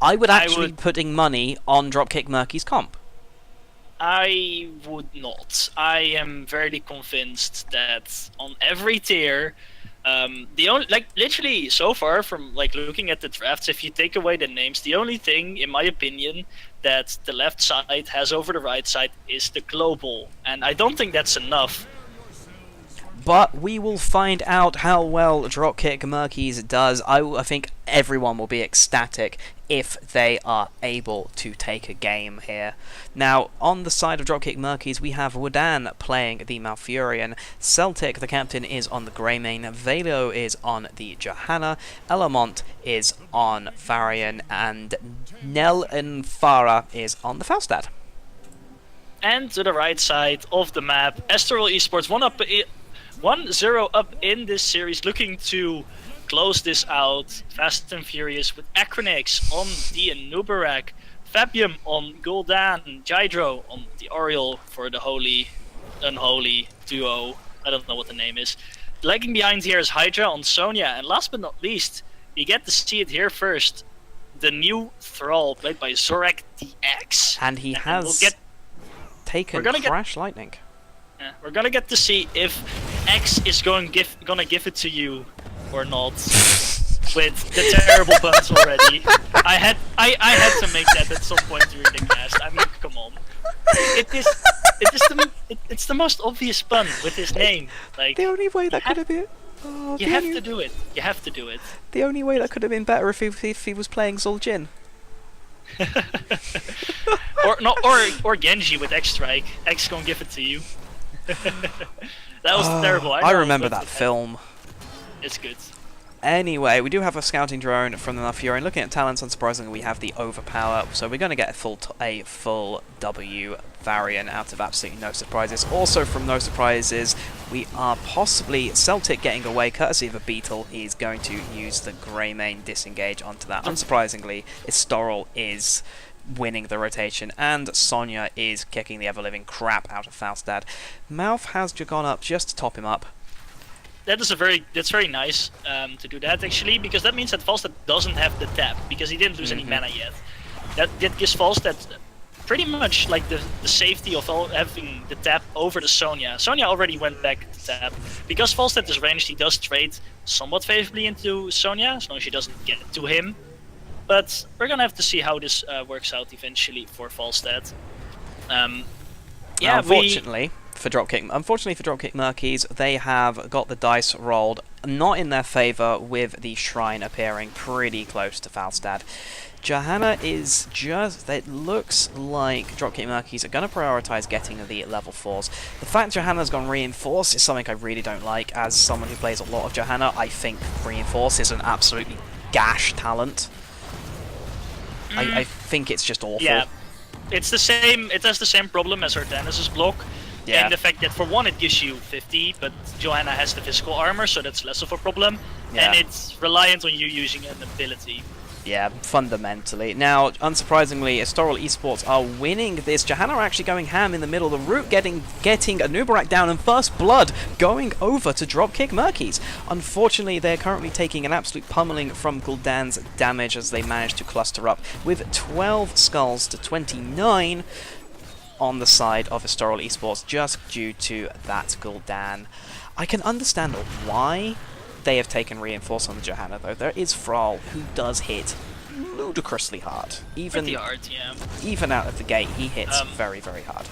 I would actually be putting money on Dropkick Murkys comp. I would not. I am very convinced that on every tier, the only literally so far from looking at the drafts, if you take away the names, the only thing in my opinion that the left side has over the right side is the global, and I don't think that's enough. But we will find out how well Dropkick Murkys does. I think everyone will be ecstatic if they are able to take a game here. Now, on the side of Dropkick Murkys, we have Wodan playing the Malfurion. Celtic, the captain, is on the Greymane. Velo is on the Johanna. Elamont is on Varian. And Nel and Farah is on the Falstad. And to the right side of the map, Estoril Esports 1-0 up in this series, looking to close this out fast and furious with Acronix on the Nubarak, Fabium on Gul'dan, Jydro on the Oriel for the unholy duo. I don't know what the name is. Lagging behind here is Hydra on Sonya, and last but not least, we get to see it here first. The new Thrall played by Zorak DX. And he has taken Crash Lightning. We're gonna get to see if X is gonna give it to you or not. With the terrible puns already, I had to make that at some point during the cast. I mean, come on. It's It's the most obvious pun with his name. Like, The only way that could have been... Oh, you have to do it. You have to do it. The only way that could have been better if he was playing Zul'jin. or Genji with X Strike. X gonna give it to you. That was terrible. I remember that film. It's good. Anyway, we do have a scouting drone from the Malfurion. Looking at talents, unsurprisingly, we have the Overpower, so we're going to get a full W variant out of absolutely no surprises. Also, from no surprises, we are possibly Celtic getting away, courtesy of a Beetle. He's going to use the Greymane disengage onto that. Unsurprisingly, Estoril is winning the rotation, and Sonya is kicking the ever-living crap out of Falstad. Mouth has gone up just to top him up. That's very nice to do that, actually, because that means that Falstad doesn't have the tap, because he didn't lose any mana yet. That gives Falstad pretty much like the safety of having the tap over the Sonya. Sonya already went back to tap. Because Falstad is ranged, he does trade somewhat favorably into Sonya, as long as she doesn't get to him. But we're gonna have to see how this works out eventually for Falstad. Yeah, unfortunately for Dropkick Murkys, they have got the dice rolled not in their favour, with the Shrine appearing pretty close to Falstad. Johanna is just... It looks like Dropkick Murkys are going to prioritise getting the level 4s. The fact Johanna's gone Reinforce is something I really don't like. As someone who plays a lot of Johanna, I think Reinforce is an absolutely gash talent. I think it's just awful. Yeah, it's the same. It has the same problem as Artanis' block. Yeah. And the fact that for one it gives you 50, but Johanna has the physical armor, so that's less of a problem. Yeah. And it's reliant on you using an ability. Yeah, fundamentally. Now, unsurprisingly, Estoril Esports are winning this. Johanna are actually going ham in the middle. The Root getting Anubarak down, and First Blood going over to Dropkick Murkys. Unfortunately, they're currently taking an absolute pummeling from Gul'dan's damage as they manage to cluster up with 12 skulls to 29 on the side of Estoril Esports, just due to that Gul'dan. I can understand why they have taken Reinforce on the Johanna, though. There is Thrall, who does hit ludicrously hard. Pretty hard, yeah. Even out of the gate, he hits very, very hard.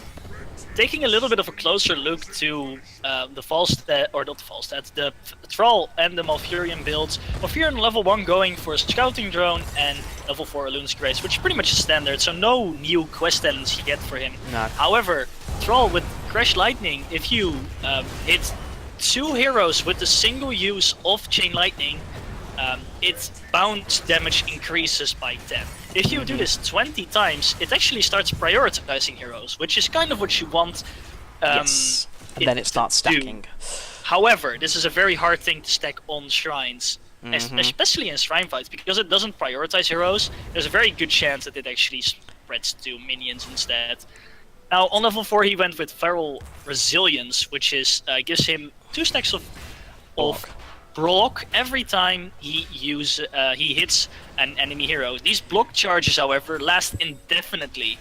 Taking a little bit of a closer look to the Falstad, or not the Falstad, the Thrall and the Malfurion builds. Malfurion level 1 going for a Scouting Drone and level 4 Elun's Grace, which is pretty much standard, so no new quest ends you get for him. No. However, Thrall with Crash Lightning, if you hit 2 heroes with the single use of Chain Lightning, its bounce damage increases by 10. If you do this 20 times, it actually starts prioritizing heroes, which is kind of what you want. Yes, and then it starts stacking. However, this is a very hard thing to stack on shrines, especially in shrine fights, because it doesn't prioritize heroes. There's a very good chance that it actually spreads to minions instead. Now, on level 4, he went with Feral Resilience, which is gives him 2 stacks of block every time he hits an enemy hero. These block charges, however, last indefinitely,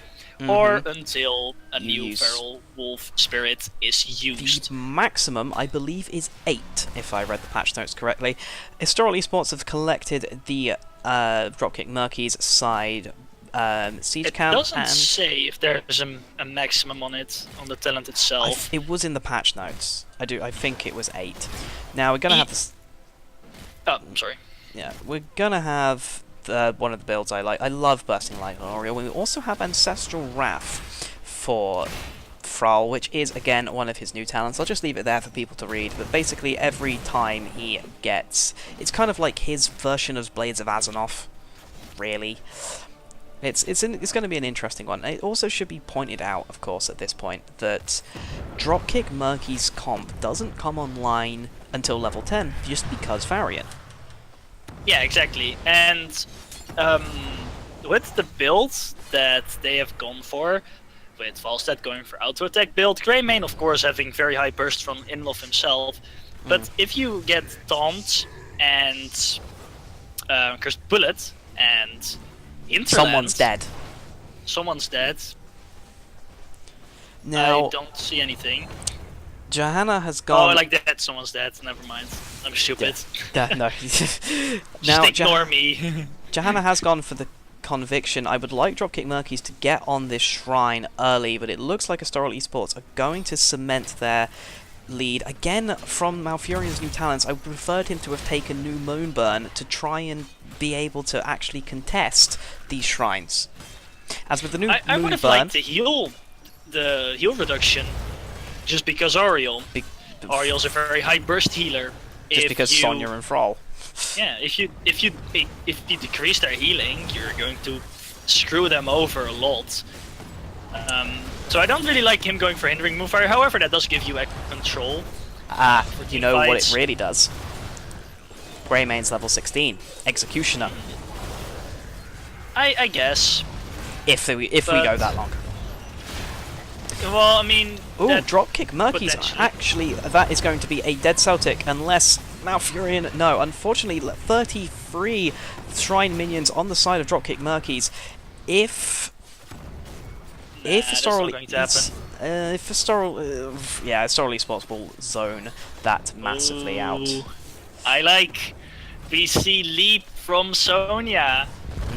or until a new Feral Wolf Spirit is used. The maximum, I believe, is 8, if I read the patch notes correctly. Estoril Esports have collected the Dropkick Murkys side siege count. It doesn't say if there's a maximum on it, on the talent itself. It was in the patch notes. I think it was 8. Now we're gonna have this. Oh, I'm sorry. Yeah, we're gonna have one of the builds I like. I love Bursting Light on Oriel. We also have Ancestral Wrath for Thrall, which is again one of his new talents. I'll just leave it there for people to read. But basically, every time he gets, it's kind of like his version of Blades of Azzinoth, really. It's going to be an interesting one. It also should be pointed out, of course, at this point, that Dropkick Murkys comp doesn't come online until level 10, just because Varian. Yeah, exactly. And with the builds that they have gone for, with Falstad going for auto-attack build, Greymane, of course, having very high burst from Inlof himself, but if you get Taunt and Cursed Bullet and Hinterland, Someone's dead. Now, I don't see anything. Johanna has gone... Oh, like that, someone's dead. Never mind. I'm stupid. Yeah, no. Just ignore me. Johanna has gone for the conviction. I would like Dropkick Murkys to get on this shrine early, but it looks like Estoril Esports are going to cement their lead. Again, from Malfurion's new talents, I preferred him to have taken New Moonburn to try and be able to actually contest these shrines. As with the new Moonburn... I would have liked the heal reduction, just because Ariel's a very high burst healer. Just because Sonya and Thrall. Yeah, if you decrease their healing, you're going to screw them over a lot. So I don't really like him going for hindering moonfire. However, that does give you control. You know what it really does? Greymane's level 16, Executioner. I guess. If we go that long. Well, I mean... Ooh, Dropkick Murkys. Actually, that is going to be a dead Celtic, unless Malfurion... No, unfortunately, 33 Shrine minions on the side of Dropkick Murkys. If Estoril Esports will zone that massively out. We see leap from Sonya.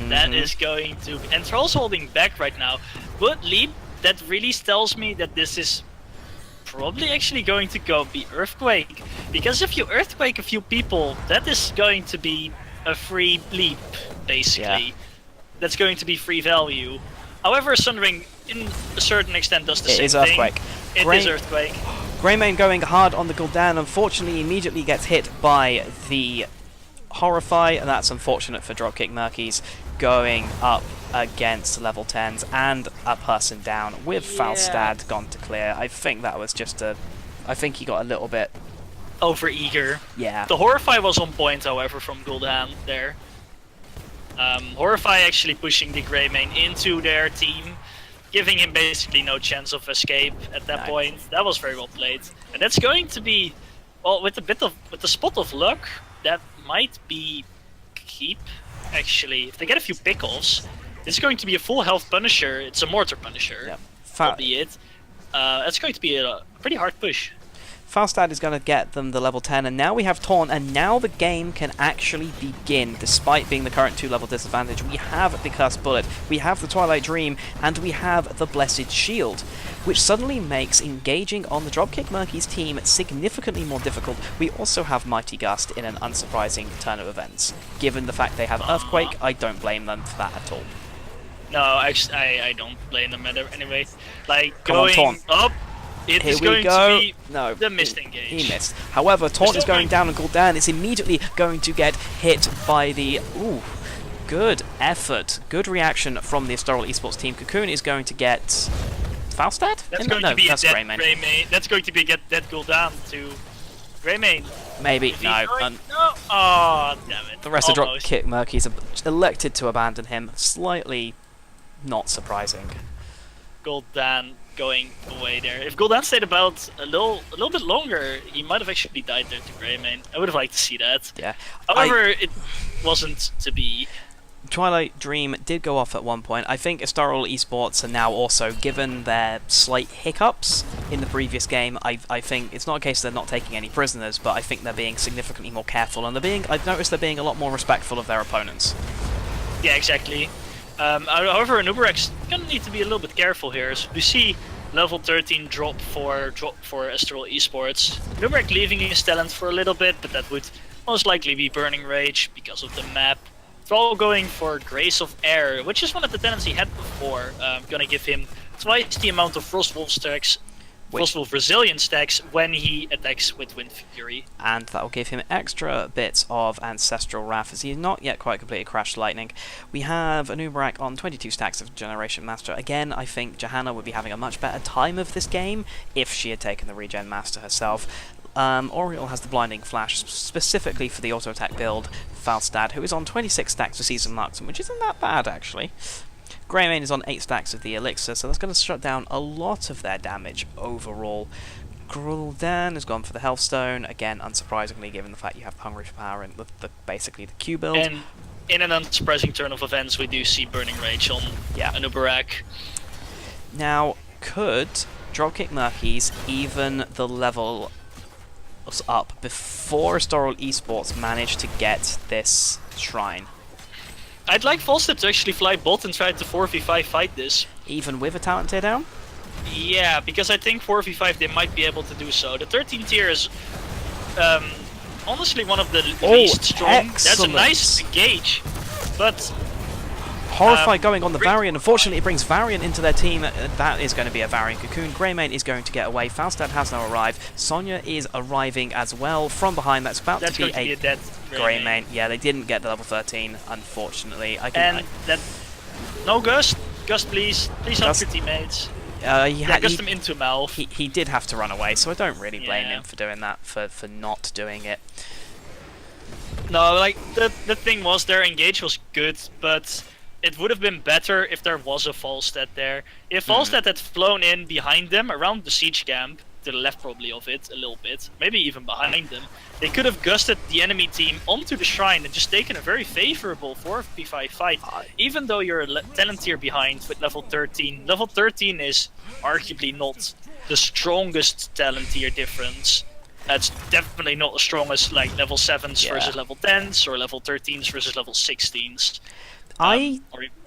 That is going to... And Thrall's holding back right now. But leap, that really tells me that this is probably actually going to be Earthquake. Because if you Earthquake a few people, that is going to be a free leap, basically. Yeah. That's going to be free value. However, Sundering, in a certain extent, does the same thing. Earthquake. It is Earthquake. Greymane going hard on the Gul'dan, unfortunately immediately gets hit by the Horrify, and that's unfortunate for Dropkick Murkys, going up against level 10s and a person down with Falstad gone to clear. I think that was just I think he got a little bit... over-eager. Yeah. The Horrify was on point, however, from Gul'dan there. Horrify actually pushing the Greymane into their team, giving him basically no chance of escape at that point. That was very well played. And that's going to be, well, with the spot of luck, that might be keep, actually. If they get a few pickles, it's going to be a full health Punisher. It's a Mortar Punisher, albeit. That's going to be a pretty hard push. Falstad is going to get them the level 10, and now we have Taunt, and now the game can actually begin, despite being the current 2-level disadvantage. We have the Cursed Bullet, we have the Twilight Dream, and we have the Blessed Shield, which suddenly makes engaging on the Dropkick Murkys team significantly more difficult. We also have Mighty Gust in an unsurprising turn of events. Given the fact they have Earthquake, I don't blame them for that at all. No, actually, I don't blame them anyway. Like, Come on, Taunt. Up... It Here is we going go. to be no, the missed engage. He missed. However, Taunt is going down on Gul'dan. It's immediately going to get hit by the... Ooh, good effort. Good reaction from the Estoril Esports team. Cocoon is going to get... Falstad? That's going to be a dead Greymane. That's going to be a dead Gul'dan to Greymane. Maybe. No. No. Oh, damn it. The rest of Dropkick Murkys have elected to abandon him. Slightly not surprising. Gul'dan going away there. If Gul'dan stayed about a little bit longer, he might have actually died there to Greymane. I would have liked to see that. Yeah. However, it wasn't to be. Twilight Dream did go off at one point. I think Estoril Esports are now also, given their slight hiccups in the previous game, I think it's not a case they're not taking any prisoners, but I think they're being significantly more careful, and I've noticed they're being a lot more respectful of their opponents. Yeah, exactly. However, Nubarek's gonna need to be a little bit careful here. So we see level 13 drop for Estoril Esports. Nubarek leaving his talent for a little bit, but that would most likely be Burning Rage because of the map. Thrall going for Grace of Air, which is one of the talents he had before. Gonna give him twice the amount of Frostwolf stacks, Frostwolf Resilience stacks when he attacks with Wind Fury. And that will give him extra bits of Ancestral Wrath, as he has not yet quite completed Crash Lightning. We have Anubarak on 22 stacks of Generation Master. Again, I think Johanna would be having a much better time of this game if she had taken the Regen Master herself. Oriel has the Blinding Flash specifically for the auto-attack build. Falstad, who is on 26 stacks of Season Marksman, which isn't that bad actually. Greymane is on 8 stacks of the Elixir, so that's going to shut down a lot of their damage overall. Gul'dan has gone for the Healthstone, again unsurprisingly given the fact you have Hungry for Power and basically the Q build. And in an unsurprising turn of events we do see Burning Rage on Anubarak. Now, could Dropkick Murkys even the level up before Estoril Esports managed to get this shrine? I'd like Volstead to actually fly bot and try to 4v5 fight this. Even with a talent tier down? Yeah, because I think 4v5 they might be able to do so. The 13 tier is honestly one of the least strong. Excellent. That's a nice engage, but Horrify going on the Varian. Unfortunately, it brings Varian into their team. That is going to be a Varian Cocoon. Greymane is going to get away. Falstad has now arrived. Sonya is arriving as well from behind. That's about to be a dead Greymane. Yeah, they didn't get the level 13, unfortunately. No Gust. Gust, please. Please help your teammates. Gust him into mouth. He did have to run away, so I don't really blame him for doing that, for not doing it. No, like, the thing was, their engage was good, but it would have been better if there was a Volstead there. If Volstead had flown in behind them, around the siege camp, to the left probably of it, a little bit, maybe even behind them, they could have gusted the enemy team onto the shrine and just taken a very favorable 4v5 fight. Even though you're a talent tier behind with level 13. Level 13 is arguably not the strongest talent tier difference. It's definitely not as strong as like level 7s versus level 10s or level 13s versus level 16s. Or even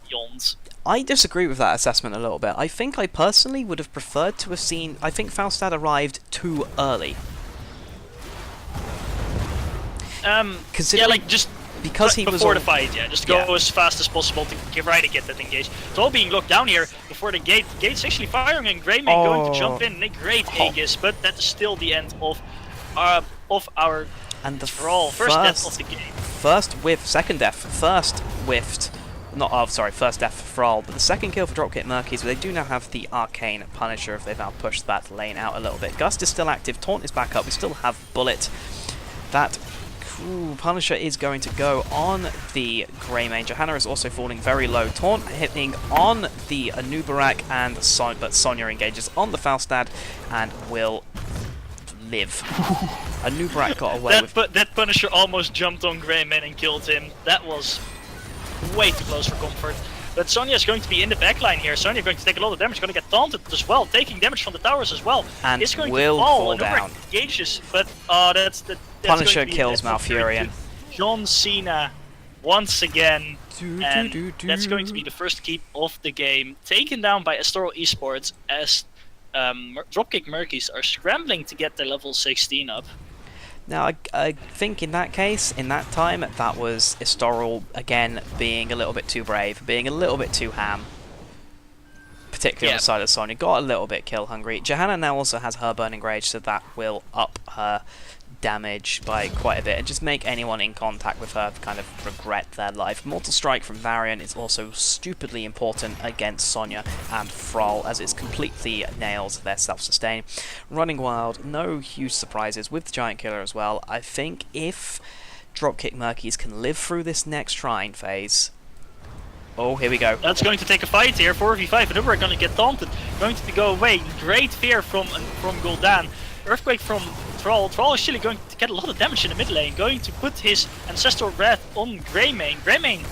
beyond. I disagree with that assessment a little bit. I think I personally would have preferred to have seen... I think Falstad arrived too early. Like just because he before was the fight, just go as fast as possible to get that engage. It's all being locked down here before the gate. Gate's actually firing and Greymane going to jump in. Great Aegis, but that is still the end of our and the first death of the game. Second death, first whiffed. First death for Thrall, but the second kill for Dropkick Murkys, but they do now have the Arcane Punisher if they've now pushed that lane out a little bit. Gust is still active, Taunt is back up, we still have Bullet. That Punisher is going to go on the Greymane. Johanna is also falling very low. Taunt hitting on the Anubarak, but Sonya engages on the Falstad and will live. Anubarak got away with... That Punisher almost jumped on Greymane and killed him. That was way too close for comfort. But Sonya is going to be in the backline here. Sonya going to take a lot of damage, going to get taunted as well, taking damage from the towers as well. And it's going will to fall down. Engages, but that's Punisher kills Malfurion. John Cena once again. And that's going to be the first keep of the game. Taken down by Estoril Esports as Dropkick Murkys are scrambling to get their level 16 up. Now, I think in that case, in that time, that was Estoril, again, being a little bit too brave, being a little bit too ham. Particularly on the side of Sonya. Got a little bit kill hungry. Johanna now also has her Burning Rage, so that will up her damage by quite a bit and just make anyone in contact with her kind of regret their life. Mortal Strike from Varian is also stupidly important against Sonya and Thrall, as it completely nails their self-sustain. Running Wild, no huge surprises with the Giant Killer as well. I think if Dropkick Murkys can live through this next Shrine phase... Oh, here we go. That's going to take a fight here, 4v5, and we're going to get taunted. Going to go away. Great fear from Gul'dan. Earthquake from Thrall. Thrall is actually going to get a lot of damage in the mid lane. Going to put his Ancestral Wrath on Greymane. Greymane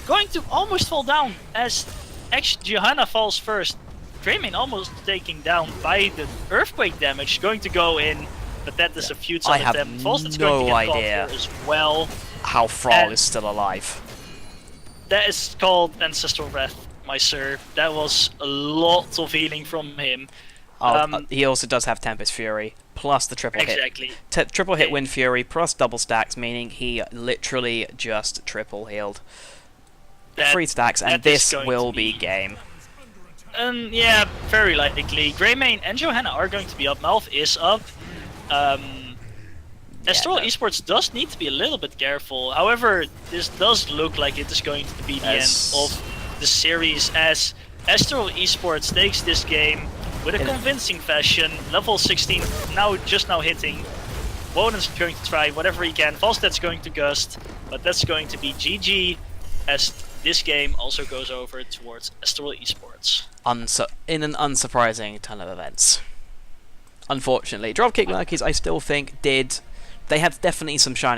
going to almost fall down as Johanna falls first. Greymane almost taken down by the Earthquake damage. Going to go in, but that is a futile attempt. I have no idea as well. How Thrall is still alive. That is called Ancestral Wrath, my sir. That was a lot of healing from him. He also does have Tempest Fury, plus the triple hit. Triple hit Wind Fury, plus double stacks, meaning he literally just triple healed. 3 stacks, and this will be game. Yeah, very likely. Greymane and Johanna are going to be up, Malf is up. Estoril Esports does need to be a little bit careful. However, this does look like it is going to be the end of the series, as Estoril Esports takes this game with a convincing fashion. Level 16 just now hitting. Wonen's going to try whatever he can. Volstead's going to gust, but that's going to be GG, as this game also goes over towards Estoril Esports. In an unsurprising turn of events. Unfortunately, Dropkick Murkys, I still think, they had definitely some shining